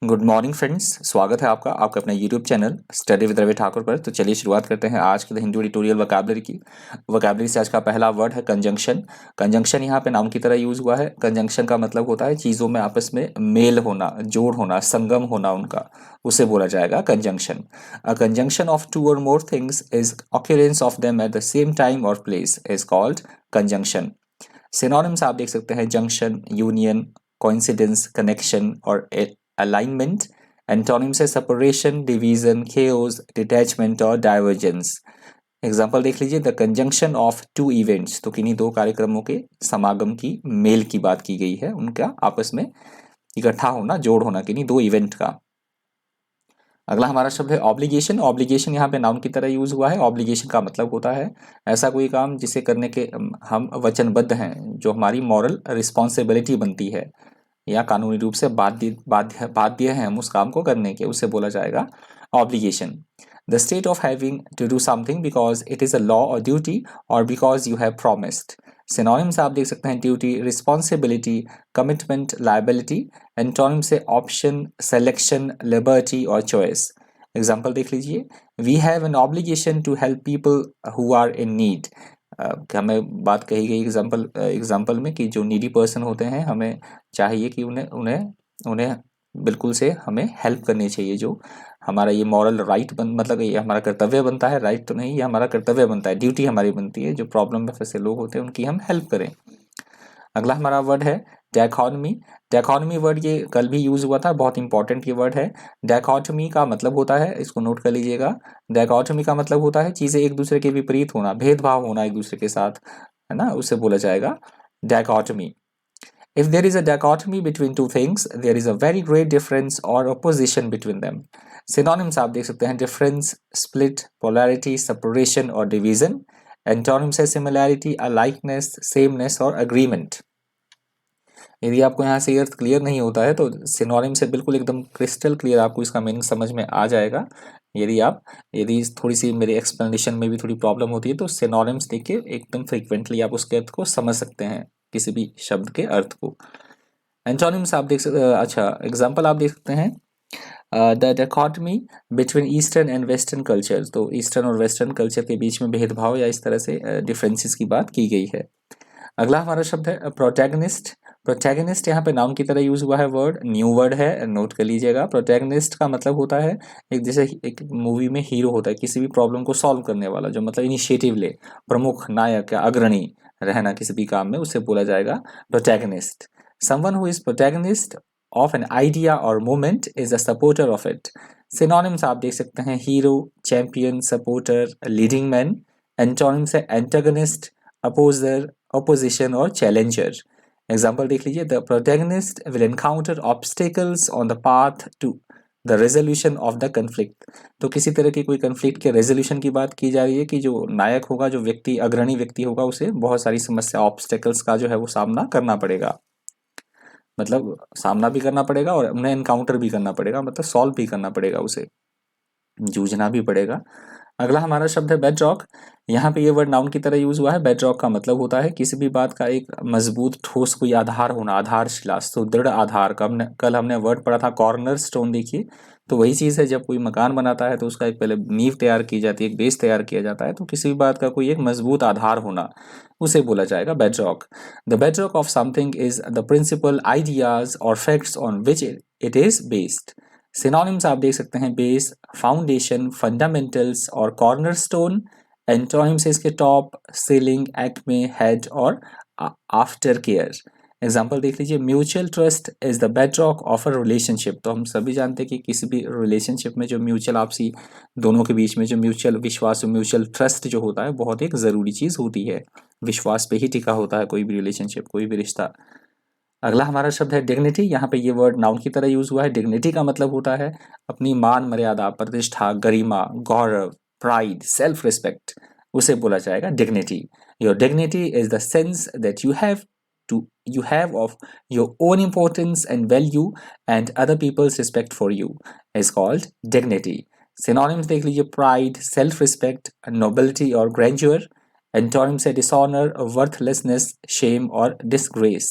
Good morning friends, स्वागत है आपका अपने YouTube channel study with Ravi Thakur पर। तो चलिए शुरुआत करते हैं आज के हिंदी ट्यूटोरियल वोकैबुलरी की। वोकैबुलरी से आज का पहला वर्ड है कंजंक्शन। कंजंक्शन यहाँ पे नाउन की तरह यूज हुआ है। कंजंक्शन का मतलब होता है चीज़ों में आपस में मेल होना, जोड़ होना, संगम होना उनका, उसे बोला जाएगा conjunction. A conjunction of two और more things is occurrence of them at the same time और place is called conjunction. Synonyms आप देख सकते हैं जंक्शन, यूनियन, कोइंसिडेंस, कनेक्शन और अलाइनमेंट। एंटोनिम्स है सेपरेशन, डिवीजन, केओस, डिटैचमेंट और डाइवर्जेंस। एग्जाम्पल देख लीजिए, the conjunction of two events, तो किन्हीं दो कार्यक्रमों के समागम की, मेल की बात की गई है, उनका आपस में इकट्ठा होना, जोड़ होना किन्हीं दो इवेंट का। अगला हमारा शब्द है ऑब्लिगेशन। ऑब्लिगेशन यहाँ पे नाउन की तरह यूज हुआ है। ऑब्लिगेशन का मतलब होता है ऐसा कोई काम जिसे करने के हम वचनबद्ध हैं, जो हमारी मॉरल रिस्पॉन्सिबिलिटी बनती है या कानूनी रूप से बाध्य बाध्य बाध्य है हम उस काम को करने के, उसे बोला जाएगा obligation. The state of having to do something because it is a law और ड्यूटी और because you have promised. Synonyms आप देख सकते हैं duty, responsibility, commitment, liability. Antonym से ऑप्शन, सेलेक्शन, लिबर्टी और चॉइस। एग्जाम्पल देख लीजिए, we have an obligation to help people who are in need. हमें बात कही गई एग्जाम्पल में कि जो नीडी पर्सन होते हैं, हमें चाहिए कि उन्हें उन्हें उन्हें बिल्कुल से हमें हेल्प करनी चाहिए। जो हमारा ये मॉरल राइट मतलब ये हमारा कर्तव्य बनता है, राइट तो नहीं, ये हमारा कर्तव्य बनता है, ड्यूटी हमारी बनती है, जो प्रॉब्लम में फंसे लोग होते हैं उनकी हम हेल्प करें। अगला हमारा वर्ड है डायकोटमी। डायकोटमी वर्ड ये कल भी यूज हुआ था, बहुत इंपॉर्टेंट ये वर्ड है। डायकोटमी का मतलब होता है, इसको नोट कर लीजिएगा, डायकोटमी का मतलब होता है चीजें एक दूसरे के विपरीत होना, भेदभाव होना एक दूसरे के साथ, है ना, उसे बोला जाएगा dichotomy. If there is a dichotomy between two things, there is a very great difference or opposition between them. Synonyms आप देख सकते हैं difference, split, polarity, separation और division. Antonyms है similarity, alikeness, sameness और agreement. यदि आपको यहाँ से अर्थ क्लियर नहीं होता है तो सिनोनिम से बिल्कुल एकदम क्रिस्टल क्लियर आपको इसका मीनिंग समझ में आ जाएगा। यदि थोड़ी सी मेरी एक्सप्लेनेशन में भी थोड़ी प्रॉब्लम होती है तो सिनोनिम्स देख के एकदम फ्रिक्वेंटली आप उसके अर्थ को समझ सकते हैं, किसी भी शब्द के अर्थ को। एंटोनिम्स आप देख सकते, अच्छा एग्जाम्पल आप देख सकते हैं, the dichotomy between eastern and western culture. तो ईस्टर्न और वेस्टर्न कल्चर के बीच में भेदभाव या इस तरह से डिफरेंसेस की बात की गई है। अगला हमारा शब्द है प्रोटैगनिस्ट। प्रोटैगनिस्ट यहाँ पे नाउन की तरह यूज हुआ है वर्ड, न्यू वर्ड है, नोट कर लीजिएगा। प्रोटैगनिस्ट का मतलब होता है एक, जैसे एक मूवी में हीरो होता है, किसी भी प्रॉब्लम को सॉल्व करने वाला, जो मतलब इनिशिएटिव ले, प्रमुख, नायक या अग्रणी रहना किसी भी काम में, उसे बोला जाएगा protagonist. Someone who is protagonist of an idea और movement is a supporter of it. Synonyms आप देख सकते हैं hero, champion, supporter, leading man. Antonyms है एंटागनिस्ट, अपोजर, opposition और challenger। एग्जाम्पल देख लीजिए, the protagonist will encounter obstacles on the path to the resolution of the conflict. तो किसी तरह की कोई कन्फ्लिक्ट के रेजोल्यूशन की बात की जा रही है कि जो नायक होगा, जो व्यक्ति अग्रणी व्यक्ति होगा, उसे बहुत सारी समस्या, ऑब्स्टेकल्स का जो है वो सामना करना पड़ेगा, मतलब सामना भी करना पड़ेगा और उन्हें एनकाउंटर भी करना पड़ेगा, मतलब सॉल्व भी करना पड़ेगा, उसे जूझना भी पड़ेगा। अगला हमारा शब्द है बेडरॉक। यहाँ पे ये वर्ड नाउन की तरह यूज हुआ है। बेडरॉक का मतलब होता है किसी भी बात का एक मजबूत ठोस कोई आधार होना, आधारशिला, सुदृढ़ आधार। कल हमने वर्ड पढ़ा था कॉर्नर स्टोन, देखिए, तो वही चीज़ है, जब कोई मकान बनाता है तो उसका एक पहले नींव तैयार की जाती है, एक बेस तैयार किया जाता है, तो किसी भी बात का कोई एक मजबूत आधार होना, उसे बोला जाएगा bedrock. The bedrock of something is the principle, ideas और facts on which it is based. Synonyms आप देख सकते हैं बेस, फाउंडेशन, फंडामेंटल्स और कॉर्नरस्टोन। एंटोनिम्स इसके टॉप, सीलिंग, एक्मे, हेड और आफ्टर केयर। एग्जाम्पल देख लीजिए, mutual trust is the bedrock of a relationship. तो हम सभी जानते हैं कि किसी भी रिलेशनशिप में जो म्यूचुअल, आपसी दोनों के बीच में जो म्यूचुअल विश्वास, म्यूचुअल ट्रस्ट जो होता है, बहुत एक ज़रूरी चीज़ होती है। विश्वास पे ही टिका होता है कोई भी रिलेशनशिप, कोई भी रिश्ता। अगला हमारा शब्द है डिग्निटी। यहाँ पे ये वर्ड नाउन की तरह यूज हुआ है। डिग्निटी का मतलब होता है अपनी मान मर्यादा, प्रतिष्ठा, गरिमा, गौरव, प्राइड, सेल्फ रिस्पेक्ट, उसे बोला जाएगा dignity. Your dignity is the sense that you have of your own importance and value and other people's respect for you is called dignity. Synonyms देख लीजिए, pride, self respect, nobility और grandeur। Antonyms है dishonor, worthlessness, shame और disgrace।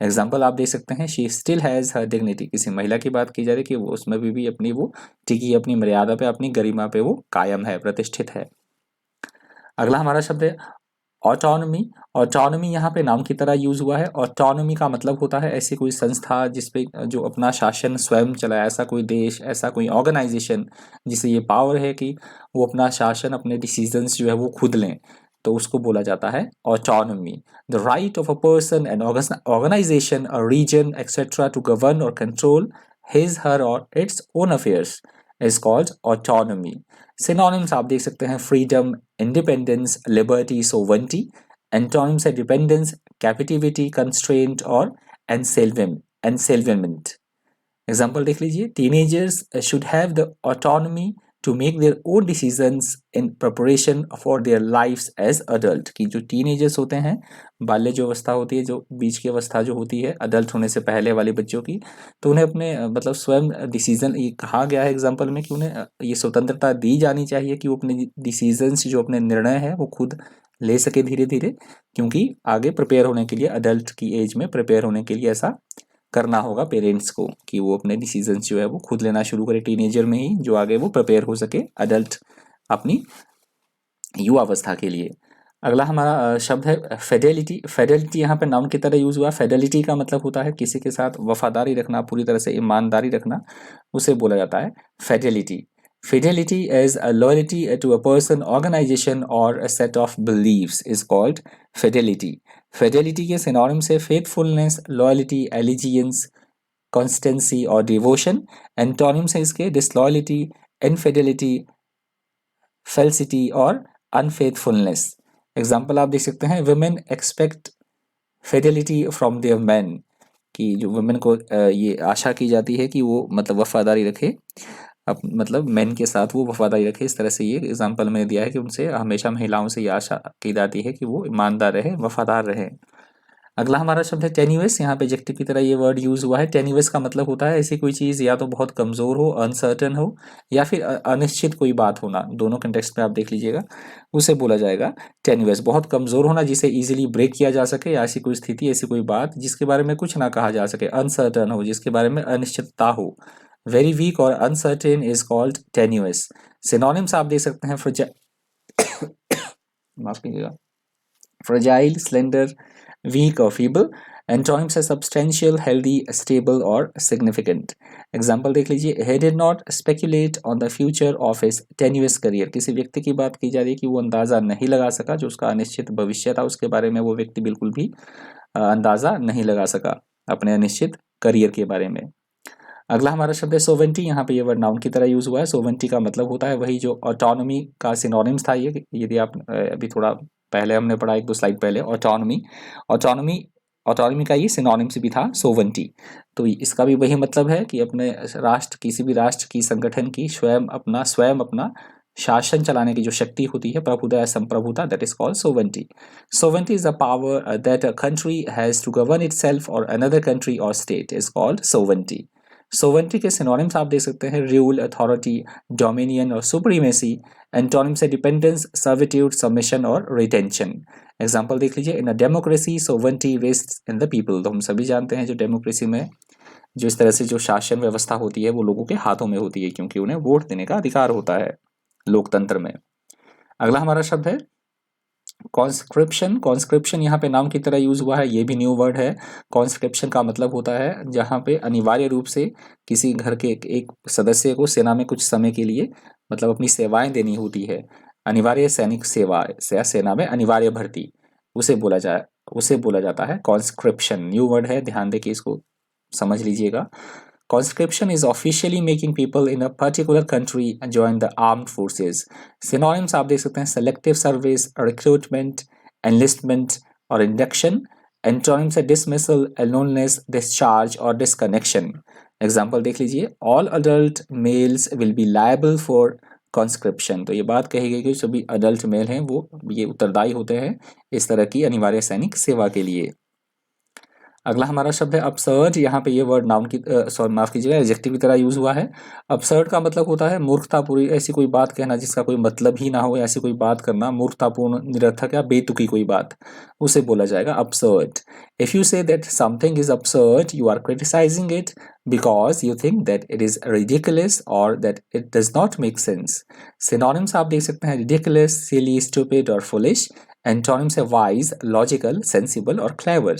Example आप देख सकते हैं, she still has her dignity, किसी महिला की बात की जा रही है कि वो उसमें भी अपनी वो टिकी, अपनी मर्यादा पे, अपनी गरिमा पे वो कायम है, प्रतिष्ठित है। अगला हमारा शब्द है ऑटोनॉमी। ऑटोनॉमी यहाँ पे नाम की तरह यूज हुआ है। ऑटोनॉमी का मतलब होता है ऐसी कोई संस्था जिसपे जो अपना शासन स्वयं चलाए, ऐसा कोई देश, ऐसा कोई ऑर्गेनाइजेशन जिसे ये पावर है कि वो अपना शासन, अपने डिसीजंस जो है वो खुद लें, तो उसको बोला जाता है autonomy. The right of a person, an organization, a region etcetera to govern और कंट्रोल हिज हर और its own affairs is called autonomy. Synonyms आप देख सकते हैं, freedom, independence, liberty, sovereignty. Antonyms है डिपेंडेंस, कैपिटिविटी, कंस्ट्रेंट और enslavement. Example देख लीजिए, teenagers should have the autonomy to make their own decisions in preparation for their lifes as adult. की जो टीनेजर्स होते हैं, बाल्य जो अवस्था होती है, जो बीच की अवस्था जो होती है अडल्ट होने से पहले वाले बच्चों की, तो उन्हें अपने मतलब स्वयं डिसीजन, ये कहा गया है एग्जाम्पल में कि उन्हें ये स्वतंत्रता दी जानी चाहिए कि वो अपने डिसीजंस, जो अपने निर्णय हैं वो खुद ले सके धीरे धीरे, क्योंकि आगे प्रिपेयर होने के लिए, अडल्ट की एज में प्रिपेयर होने के लिए ऐसा करना होगा पेरेंट्स को कि वो अपने डिसीजंस जो है वो खुद लेना शुरू करे टीनेजर में ही, जो आगे वो प्रिपेयर हो सके अडल्ट अपनी युवावस्था के लिए। अगला हमारा शब्द है फेडेलिटी। फेडेलिटी यहाँ पे नाउन की तरह यूज हुआ। फेडेलिटी का मतलब होता है किसी के साथ वफादारी रखना, पूरी तरह से ईमानदारी रखना, उसे बोला जाता है Fidelity. Fidelity is a loyalty to a person, organization or a set of beliefs is called fidelity. Fidelity के synonyms है faithfulness, loyalty, allegiance, constancy और devotion. Antonyms है इसके disloyalty, infidelity, falsity और unfaithfulness. Example आप देख सकते हैं, women expect fidelity from their men, कि जो वुमेन को ये आशा की जाती है कि वो मतलब वफादारी रखे, अब मतलब मेन के साथ वो वफादारी रखे। इस तरह से ये एग्जाम्पल मैंने दिया है कि उनसे हमेशा महिलाओं से ये आशा की जाती है कि वो ईमानदार रहे, वफादार रहे। अगला हमारा शब्द है टेन्युअस। यहाँ पे एडजेक्टिव की तरह ये वर्ड यूज हुआ है। टेन्युअस का मतलब होता है ऐसी कोई चीज़ या तो बहुत कमज़ोर हो, अनसर्टन हो, या फिर अनिश्चित कोई बात होना, दोनों कंटेक्स्ट में आप देख लीजिएगा, उसे बोला जाएगा टेन्युअस। बहुत कमज़ोर होना जिसे इजीली ब्रेक किया जा सके, या ऐसी कोई स्थिति, ऐसी कोई बात जिसके बारे में कुछ ना कहा जा सके। अनसर्टन हो, जिसके बारे में अनिश्चितता हो। वेरी वीक और अनसर्टेन इज कॉल्ड टेन्युअस। सिनोनिम्स आप देख सकते हैं, माफ कीजिएगा, फ्रेजाइल, स्लेंडर, वीक और फीबल। एंटोनिम्स है सब्सटेंशियल, हेल्दी, स्टेबल और सिग्निफिकेंट। एग्जाम्पल देख लीजिए, he did not speculate on the future of his tenuous career। किसी व्यक्ति की बात की जा रही है कि वो अंदाजा नहीं लगा सका, जो उसका अनिश्चित भविष्य था उसके बारे में वो व्यक्ति बिल्कुल भी अंदाजा नहीं लगा सका अपने अनिश्चित करियर के बारे में। अगला हमारा शब्द है सोवेंटी। यहाँ पे ये वर्ड नाउन की तरह यूज हुआ है। सोवेंटी का मतलब होता है वही जो ऑटोनॉमी का सिनोनिम्स था। ये यदि आप अभी थोड़ा पहले हमने पढ़ा, एक दो स्लाइड पहले, ऑटोनॉमी। ऑटोनॉमी ऑटोनॉमी का ये सिनोनिम्स भी था सोवेंटी। तो इसका भी वही मतलब है कि अपने राष्ट्र, किसी भी राष्ट्र की, संगठन की स्वयं अपना शासन चलाने की जो शक्ति होती है, प्रभुता या संप्रभुता, that is called sovereignty. Sovereignty is a power that a country has to govern itself और अनदर कंट्री और state is called sovereignty. Sovereignty के सिनोनिम्स आप देख सकते हैं, रूल, अथॉरिटी, डोमिनियन और सुप्रीमेसी। एंटोनिम्स है डिपेंडेंस, सर्विट्यूड, सबमिशन और रिटेंशन। एग्जाम्पल देख लीजिए, in a democracy sovereignty rests in the people. तो हम सभी जानते हैं जो डेमोक्रेसी में जो इस तरह से जो शासन व्यवस्था होती है वो लोगों के हाथों में होती है, क्योंकि उन्हें वोट देने का अधिकार होता है लोकतंत्र में। अगला हमारा शब्द है कॉन्स्क्रिप्शन। कॉन्स्क्रिप्शन यहाँ पे नाम की तरह यूज हुआ है, ये भी न्यू वर्ड है। कॉन्स्क्रिप्शन का मतलब होता है जहाँ पे अनिवार्य रूप से किसी घर के एक सदस्य को सेना में कुछ समय के लिए मतलब अपनी सेवाएं देनी होती है। अनिवार्य सैनिक सेवा या सेना में अनिवार्य भर्ती, उसे बोला जाता है कॉन्स्क्रिप्शन। न्यू वर्ड है, ध्यान देके इसको समझ लीजिएगा। Conscription is officially making people in a particular country join the armed forces. Synonyms आप देख सकते हैं, selective service, recruitment, enlistment और induction. Antonyms है dismissal, aloneness, discharge और disconnection. Example देख लीजिए, all adult males will be liable for conscription। तो ये बात कही गई कि सभी adult मेल हैं वो ये उत्तरदायी होते हैं इस तरह की अनिवार्य सैनिक सेवा के लिए। अगला हमारा शब्द है अपसर्ड। यहाँ पे ये वर्ड नाउन की सॉरी माफ कीजिएगा एडजेक्टिव की तरह यूज हुआ है। अपसर्ड का मतलब होता है मूर्खतापूर्ण, ऐसी कोई बात कहना जिसका कोई मतलब ही ना हो, ऐसी कोई बात करना मूर्खतापूर्ण, निरर्थक या बेतुकी कोई बात, उसे बोला जाएगा absurd. If you say that something is absurd, you are criticising it because you think that it is ridiculous और that it does not make sense. Synonyms आप देख सकते हैं रिडिकुलस, सिली, स्टूपिड और फुलिश। एंटोनिम्स है wise, logical, sensible और clever.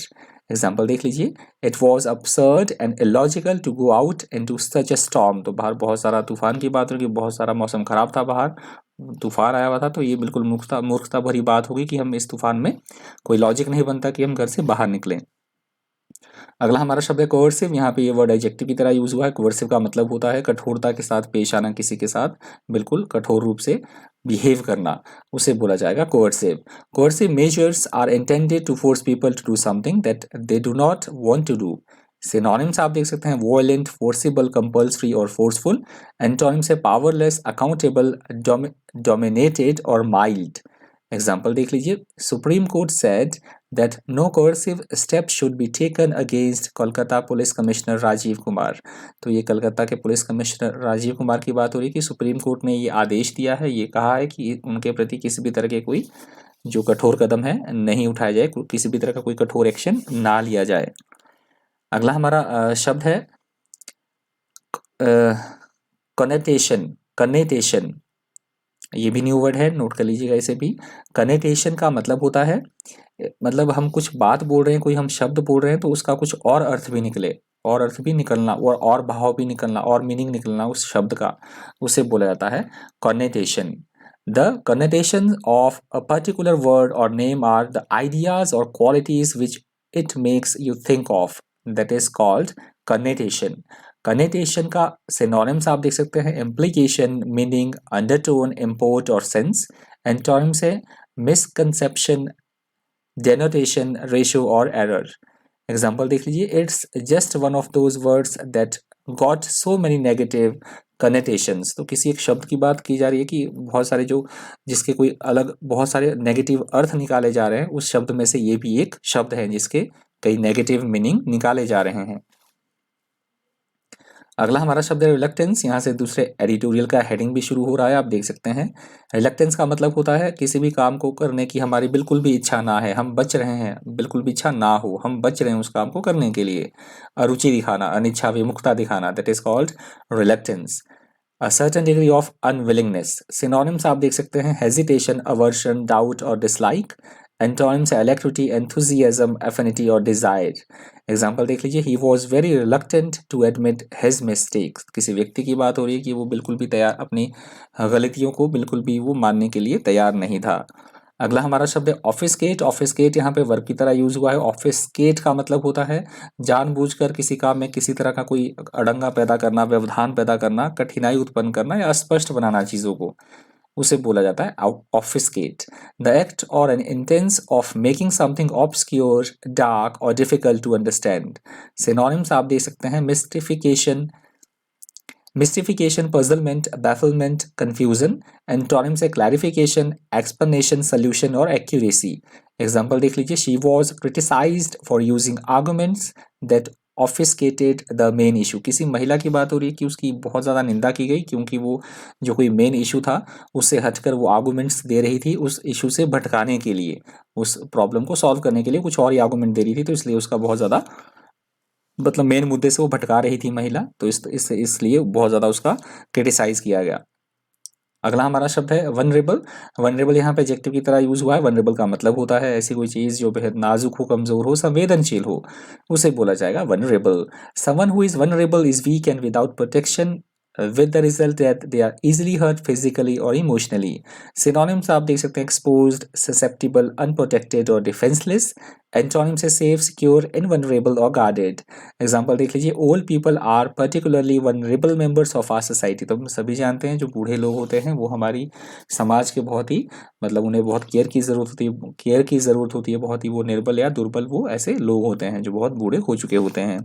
Example देख लीजिए, it was absurd and illogical to go out into such a storm. तो बाहर बहुत सारा तूफान की बात होगी, बहुत सारा मौसम खराब था, बाहर तूफान आया हुआ था, तो ये बिल्कुल मूर्खता भरी बात होगी कि हम इस तूफान में, कोई लॉजिक नहीं बनता कि हम घर से बाहर निकलें। अगला हमारा शब्द है कोवर्सिव। यहाँ पे ये वर्ड एडजेक्टिव की तरह यूज हुआ है। कोवर्सिव का मतलब होता है कठोरता के साथ पेश आना, किसी के साथ बिल्कुल कठोर रूप से बिहेव करना, उसे बोला जाएगा coercive. Coercive measures are intended to force people to do something that they do not want to do. Synonyms आप देख सकते हैं वॉयलेंट, फोर्सिबल, कंपल्सरी और फोर्सफुल। एंटोनिम्स है पावरलेस, अकाउंटेबल, डोमिनेटेड और माइल्ड। एग्जाम्पल देख लीजिए, supreme court said that no coercive step should be taken against Kolkata police commissioner Rajiv Kumar. तो ये कलकत्ता के पुलिस कमिश्नर राजीव कुमार की बात हो रही है कि सुप्रीम कोर्ट ने ये आदेश दिया है, ये कहा है कि उनके प्रति किसी भी तरह के कोई जो कठोर कदम है नहीं उठाया जाए, किसी भी तरह का कोई कठोर एक्शन ना लिया जाए। अगला हमारा शब्द है कनेटेशन। कनेटेशन ये भी न्यू वर्ड है, नोट कर लीजिएगा इसे भी। कनेटेशन का मतलब होता है, मतलब हम कुछ बात बोल रहे हैं, कोई हम शब्द बोल रहे हैं तो उसका कुछ और अर्थ भी निकले, और अर्थ भी निकलना और भाव भी निकलना और मीनिंग निकलना उस शब्द का, उसे बोला जाता है connotation. The connotation of a particular word और नेम आर द आइडियाज और qualities which it makes you think of, that is called connotation. Connotation का सिनोनिम्स आप देख सकते हैं इम्प्लीकेशन, मीनिंग, अंडरटोन, इम्पोर्ट और सेंस। एंटोनिम्स है मिसकंसेप्शन, डेनोटेशन, रेशो और एरर। एग्जाम्पल देख लीजिए, it's just one of those words that got so many negative connotations. तो किसी एक शब्द की बात की जा रही है कि बहुत सारे जो जिसके कोई अलग बहुत सारे नेगेटिव अर्थ निकाले जा रहे हैं, उस शब्द में से ये भी एक शब्द है जिसके कई नेगेटिव मीनिंग निकाले जा रहे हैं। अगला हमारा शब्द है रिलक्टेंस। यहाँ से दूसरे एडिटोरियल का हेडिंग भी शुरू हो रहा है, आप देख सकते हैं। रिलक्टेंस का मतलब होता है किसी भी काम को करने की हमारी बिल्कुल भी इच्छा ना है, हम बच रहे हैं, बिल्कुल भी इच्छा ना हो, हम बच रहे हैं उस काम को करने के लिए, अरुचि दिखाना, अनिच्छा, विमुखता दिखाना, that is called reluctance. A certain degree of unwillingness. Synonyms आप देख सकते हैं हेजिटेशन, अवर्शन, डाउट और dislike. Antonyms alacrity, enthusiasm, affinity और डिजायर। एग्जाम्पल देख लीजिए, he was very reluctant to admit his mistakes. किसी व्यक्ति की बात हो रही है कि वो बिल्कुल भी तैयार, अपनी गलतियों को बिल्कुल भी वो मानने के लिए तैयार नहीं था। अगला हमारा शब्द है ऑफिसकेट। ऑफिसकेट यहाँ पे वर्ब की तरह यूज हुआ है। ऑफिसकेट का मतलब होता है जानबूझकर किसी काम में किसी तरह का कोई अड़ंगा पैदा करना, व्यवधान पैदा करना, कठिनाई उत्पन्न करना या अस्पष्ट बनाना चीजों को, उसे बोला जाता है ऑफिसकेट। द एक्ट और an instance of making something obscure, dark और डिफिकल्ट टू अंडरस्टैंड। सिनोनिम्स आप दे सकते हैं mystification, mystification, puzzlement, bafflement, confusion. Antonyms है क्लैरिफिकेशन, एक्सप्लेनेशन, सोल्यूशन और एक्यूरेसी। एग्जाम्पल देख लीजिए, she was criticised for using arguments that obfuscated the main issue. किसी महिला की बात हो रही है कि उसकी बहुत ज़्यादा निंदा की गई क्योंकि वो जो कोई मेन इशू था उससे हटकर वो आर्गुमेंट्स दे रही थी, उस इशू से भटकाने के लिए, उस प्रॉब्लम को सॉल्व करने के लिए कुछ और ही आर्गुमेंट दे रही थी, तो इसलिए उसका बहुत ज़्यादा मतलब मेन मुद्दे से वो भटका रही थी महिला, तो इसलिए बहुत ज़्यादा उसका क्रिटिसाइज किया गया। अगला हमारा शब्द है वनरेबल। वनरेबल यहाँ पे एडजेक्टिव की तरह यूज हुआ है। वनरेबल का मतलब होता है ऐसी कोई चीज जो बेहद नाजुक हो, कमजोर हो, संवेदनशील हो, उसे बोला जाएगा vulnerable. Someone who is vulnerable is weak and without protection with the result that they are easily hurt physically or emotionally. Synonyms आप देख सकते हैं exposed, susceptible, unprotected और defenseless. Antonyms है safe, secure, invulnerable और guarded. Example देख लीजिए, old people are particularly vulnerable members of our society. तो हम सभी जानते हैं जो बूढ़े लोग होते हैं वो हमारी समाज के बहुत ही मतलब उन्हें बहुत केयर की ज़रूरत होती है, केयर की ज़रूरत होती है, बहुत ही वो निर्बल या दुर्बल वो ऐसे लोग होते हैं जो बहुत बूढ़े हो चुके होते हैं।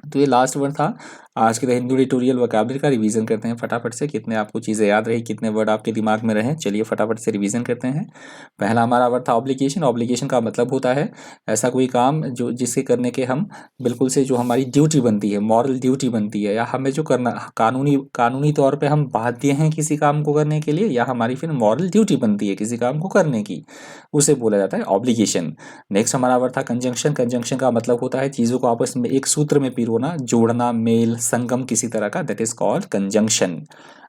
तो ये लास्ट वर्ड था आज के द हिंदू ट्यूटोरियल वोकैबुलरी का। रिवीजन करते हैं फटाफट से, कितने आपको चीज़ें याद रही, कितने वर्ड आपके दिमाग में रहे। चलिए फटाफट से रिवीजन करते हैं। पहला हमारा वर्ड था ऑब्लिगेशन। ऑब्लिगेशन का मतलब होता है ऐसा कोई काम जो जिसे करने के हम बिल्कुल से जो हमारी ड्यूटी बनती है, मॉरल ड्यूटी बनती है, या हमें जो करना कानूनी तौर पर हम बाध्य हैं किसी काम को करने के लिए, या हमारी फिर मॉरल ड्यूटी बनती है किसी काम को करने की, उसे बोला जाता है ऑब्लिगेशन। नेक्स्ट हमारा वर्ड था कंजंक्शन। कंजंक्शन का मतलब होता है चीज़ों को आपस में एक सूत्र में पिरोना, जोड़ना, मेल, संगम किसी तरह का, दैट इज कॉल्ड कंजंक्शन।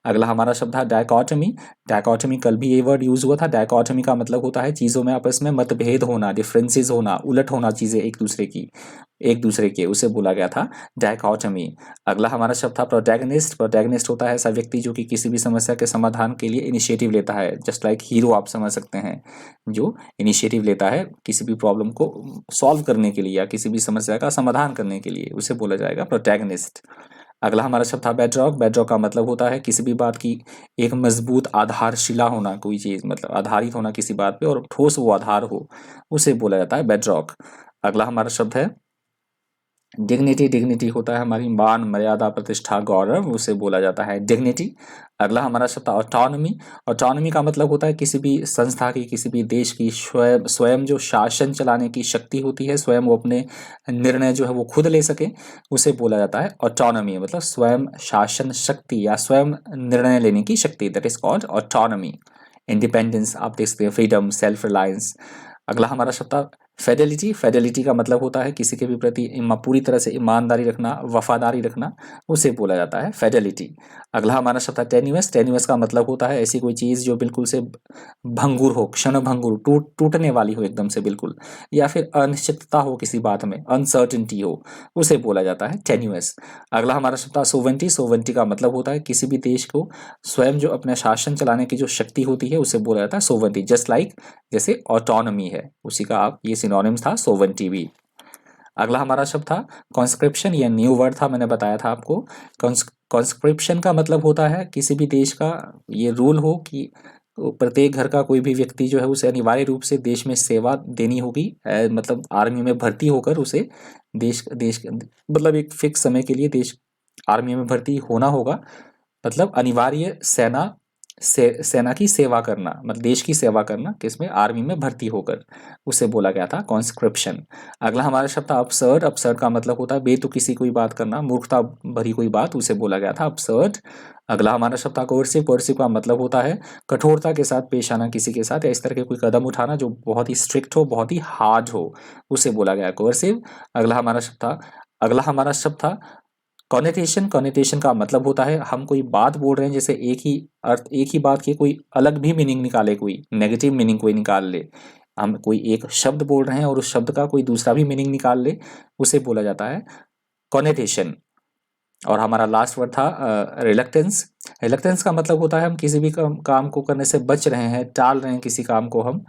अगला हमारा शब्द था डायकॉटमी। डायकॉटमी कल भी ये वर्ड यूज हुआ था। डायकॉटमी का मतलब होता है चीज़ों में आपस में मतभेद होना, डिफरेंसेस होना, उलट होना चीज़ें एक दूसरे के, उसे बोला गया था डायकॉटमी। अगला हमारा शब्द था प्रोटैगनिस्ट। प्रोटैगनिस्ट होता है ऐसा व्यक्ति जो कि किसी भी समस्या के समाधान के लिए इनिशिएटिव लेता है, जस्ट लाइक हीरो आप समझ सकते हैं, जो इनिशिएटिव लेता है किसी भी प्रॉब्लम को सॉल्व करने के लिए या किसी भी समस्या का समाधान करने के लिए, उसे बोला जाएगा प्रोटैगनिस्ट। अगला हमारा शब्द था बेडरॉक। बेडरॉक का मतलब होता है किसी भी बात की एक मजबूत आधारशिला होना, कोई चीज़ मतलब आधारित होना किसी बात पे और ठोस वो आधार हो, उसे बोला जाता है बेडरॉक। अगला हमारा शब्द है डिग्निटी। डिग्निटी होता है हमारी मान, मर्यादा, प्रतिष्ठा, गौरव, उसे बोला जाता है डिग्निटी। अगला हमारा शब्द ऑटोनॉमी। ऑटोनॉमी का मतलब होता है किसी भी संस्था की, किसी भी देश की स्वयं जो शासन चलाने की शक्ति होती है, स्वयं वो अपने निर्णय जो है वो खुद ले सके, उसे बोला जाता है ऑटोनॉमी। मतलब स्वयं शासन शक्ति या स्वयं निर्णय लेने की शक्ति, that is called autonomy. Independence आप देख सकते हैं, फ्रीडम, सेल्फ रिलायंस। अगला हमारा शब्द था फेडेलिटी। फेडेलिटी का मतलब होता है किसी के भी प्रति पूरी तरह से ईमानदारी रखना, वफादारी रखना, उसे बोला जाता है फेडेलिटी। अगला हमारा शब्द है टेन्यूअस। टेन्यूअस का मतलब होता है ऐसी कोई चीज़ जो बिल्कुल से भंगुर हो, क्षण भंगुर, टूटने वाली हो एकदम से बिल्कुल, या फिर अनिश्चितता हो किसी बात में, अनसर्टिनिटी हो, उसे बोला जाता है टेन्यूअस। अगला हमारा शब्द है सोवेंटी। सोवेंटी का मतलब होता है किसी भी देश को स्वयं जो अपने शासन चलाने की जो शक्ति होती है, उसे बोला जाता है सोवेंटी। जस्ट लाइक जैसे ऑटोनॉमी है, उसी का आप ये सिनोनिम्स था सोवेंटी भी। अगला हमारा शब्द था कॉन्स्क्रिप्शन। ये न्यू वर्ड था, मैंने बताया था आपको। कॉन्स्क्रिप्शन का मतलब होता है किसी भी देश का ये रूल हो कि प्रत्येक घर का कोई भी व्यक्ति जो है उसे अनिवार्य रूप से देश में सेवा देनी होगी, मतलब आर्मी में भर्ती होकर उसे देश देश मतलब एक फिक्स समय के लिए देश आर्मी में भर्ती होना होगा, मतलब अनिवार्य सेना की सेवा करना, मतलब देश की सेवा करना, किसमें, आर्मी में भर्ती होकर, उसे बोला गया था कॉन्स्क्रिप्शन। अगला हमारा शब्द था अपसर्ड। अपसर्ड का मतलब होता है बेतुकी कोई बात करना, मूर्खता भरी कोई बात, उसे बोला गया था अपसर्ड। अगला हमारा शब्द था कोर्सिव। कोर्सिव का मतलब होता है कठोरता के साथ पेश आना किसी के साथ, या इस तरह के कोई कदम उठाना जो बहुत ही स्ट्रिक्ट हो, बहुत ही हार्ड हो, उसे बोला गया कोर्सिव। अगला हमारा शब्द था कॉनेटेशन। कॉनेटेशन का मतलब होता है हम कोई बात बोल रहे हैं, जैसे एक ही बात के कोई अलग भी मीनिंग निकाले, कोई नेगेटिव मीनिंग कोई निकाल ले, हम कोई एक शब्द बोल रहे हैं और उस शब्द का कोई दूसरा भी मीनिंग निकाल ले, उसे बोला जाता है कॉनेटेशन। और हमारा लास्ट वर्ड था रिलक्टेंस। रिलक्टेंस का मतलब होता है हम किसी भी काम को करने से बच रहे हैं, टाल रहे हैं किसी काम को, हम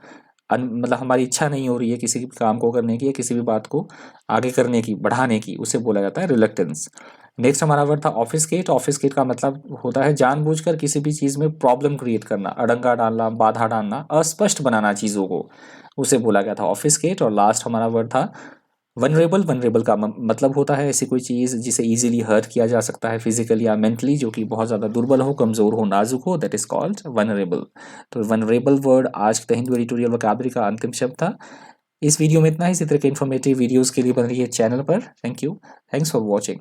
मतलब हमारी इच्छा नहीं हो रही है किसी भी काम को करने की या किसी भी बात को आगे करने की, बढ़ाने की, उसे बोला जाता है रिलक्टेंस। नेक्स्ट हमारा वर्ड था ऑफिसकेट। ऑफिसकेट का मतलब होता है जानबूझकर किसी भी चीज़ में प्रॉब्लम क्रिएट करना, अड़ंगा डालना, बाधा डालना, अस्पष्ट बनाना चीज़ों को, उसे बोला गया था ऑफिसकेट। और लास्ट हमारा वर्ड था वनरेबल। वनरेबल का मतलब होता है ऐसी कोई चीज़ जिसे इजीली हर्ट किया जा सकता है फिजिकली या मेंटली, जो कि बहुत ज़्यादा दुर्बल हो, कमज़ोर हो, नाजुक हो, दैट इज कॉल्ड वनरेबल। तो वनरेबल वर्ड आज के हिंदू एडिटोरियल वोकैबुलरी का अंतिम शब्द था। इस वीडियो में इतना ही। इसी तरह के इन्फॉर्मेटिव वीडियोज़ के लिए बन रही है चैनल पर। Thank you, thanks for watching.